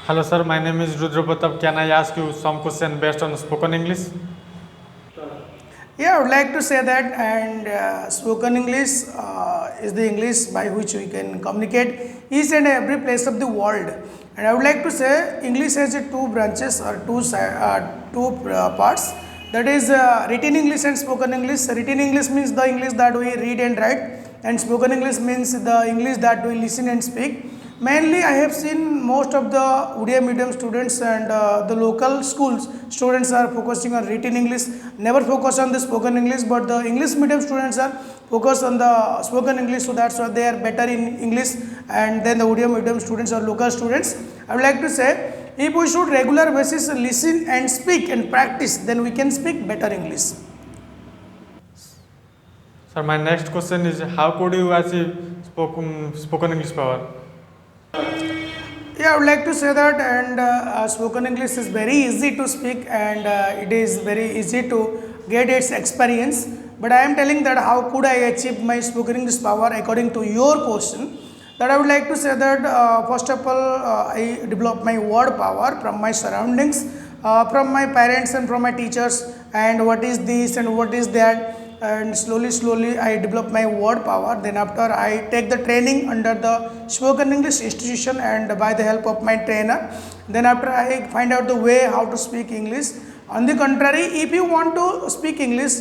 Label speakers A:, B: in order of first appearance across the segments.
A: Hello sir, my name is Rudra Pratap. Can I ask you some question based on spoken English?
B: Yeah, I would like to say that, and spoken English is the English by which we can communicate each and every place of the world. And I would like to say English has two branches or two parts. That is written English and spoken English. Written English means the English that we read and write, and spoken English means the English that we listen and speak. Mainly, I have seen most of the Udiya medium students and the local schools students are focusing on written English, never focus on the spoken English, but the English medium students are focused on the spoken English, so that's why they are better in English, and then the Udiya medium students or local students. I would like to say, if we should regular basis listen and speak and practice, then we can speak better English.
A: Sir, my next question is how could you achieve spoken English power?
B: Yeah, I would like to say that, and spoken English is very easy to speak, and it is very easy to get its experience. But I am telling that how could I achieve my spoken English power according to your question. That I would like to say that first of all, I develop my word power from my surroundings, from my parents and from my teachers, and what is this and what is that, and slowly I develop my word power. Then after I take the training under the spoken English institution and by the help of my trainer, then after I find out the way how to speak English. On the contrary, if you want to speak English,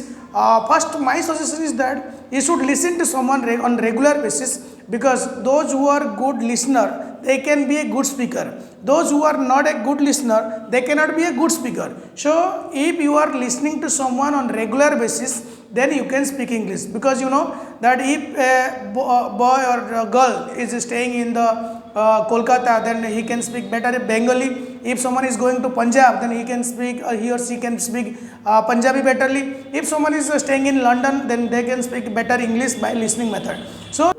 B: first my suggestion is that you should listen to someone on regular basis, because those who are good listener, they can be a good speaker. Those who are not a good listener, they cannot be a good speaker. So if you are listening to someone on regular basis, then you can speak English, because you know that if a boy or a girl is staying in the Kolkata, then he can speak better Bengali. If someone is going to Punjab, then he can speak, he or she can speak Punjabi betterly. If someone is staying in London, then they can speak better English by listening method. So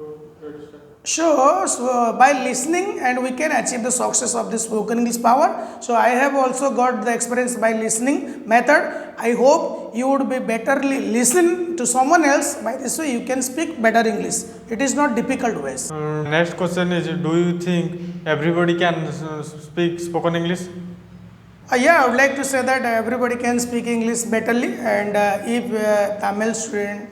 B: by listening, and we can achieve the success of this spoken English power. So I have also got the experience by listening method. I hope you would be betterly listen to someone else. By this way, you can speak better English. It is not difficult ways.
A: Next question is, do you think everybody can speak spoken English?
B: Yeah, I would like to say that everybody can speak English betterly, and if Tamil student,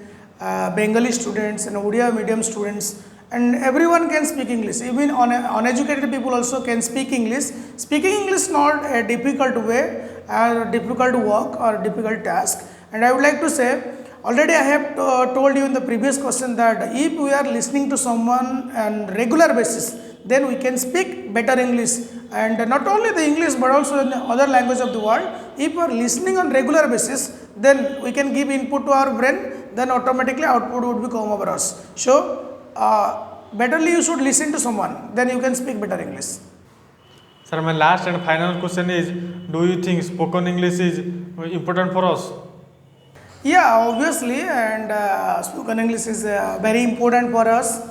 B: Bengali students, and Odia medium students, and everyone can speak English. Even uneducated people also can speak English. Speaking English is not a difficult way, or difficult work, or difficult task. And I would like to say, already I have told you in the previous question that if we are listening to someone on regular basis, then we can speak better English, and not only the English but also in other language of the world. If we are listening on regular basis, then we can give input to our brain, then automatically output would become over us. So betterly you should listen to someone, then you can speak better English.
A: Sir, my last and final question is, do you think spoken English is important for us?
B: Yeah, obviously, and spoken English is very important for us,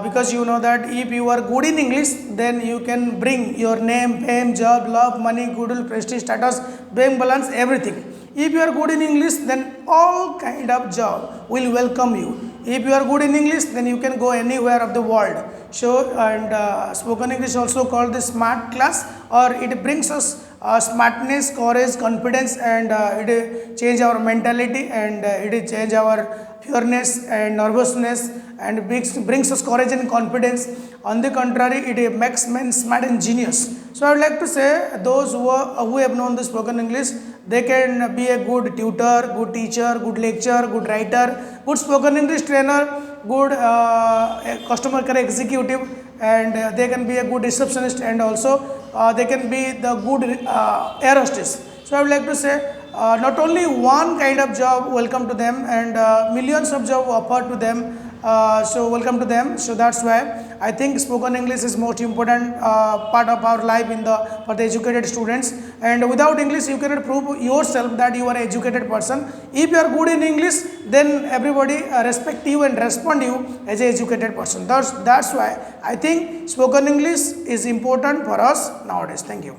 B: because you know that if you are good in English, then you can bring your name, fame, job, love, money, goodwill, prestige, status, bank balance, everything. If you are good in English, then all kind of job will welcome you. If you are good in English, then you can go anywhere of the world. So, and spoken English also called the smart class, or it brings us smartness, courage, confidence, and it change our mentality, and it change our fearness and nervousness, and brings us courage and confidence. On the contrary, it makes men smart and genius. So I would like to say, those who have known the spoken English, they can be a good tutor, good teacher, good lecturer, good writer, good spoken English trainer, good customer care executive, and they can be a good receptionist, and also they can be the good air hostess. So I would like to say, not only one kind of job welcome to them, and millions of job offered to them. So welcome to them. So that's why I think spoken English is most important part of our life for the educated students. And without English, you cannot prove yourself that you are an educated person. If you are good in English, then everybody respect you and respond you as an educated person. That's why I think spoken English is important for us nowadays. Thank you.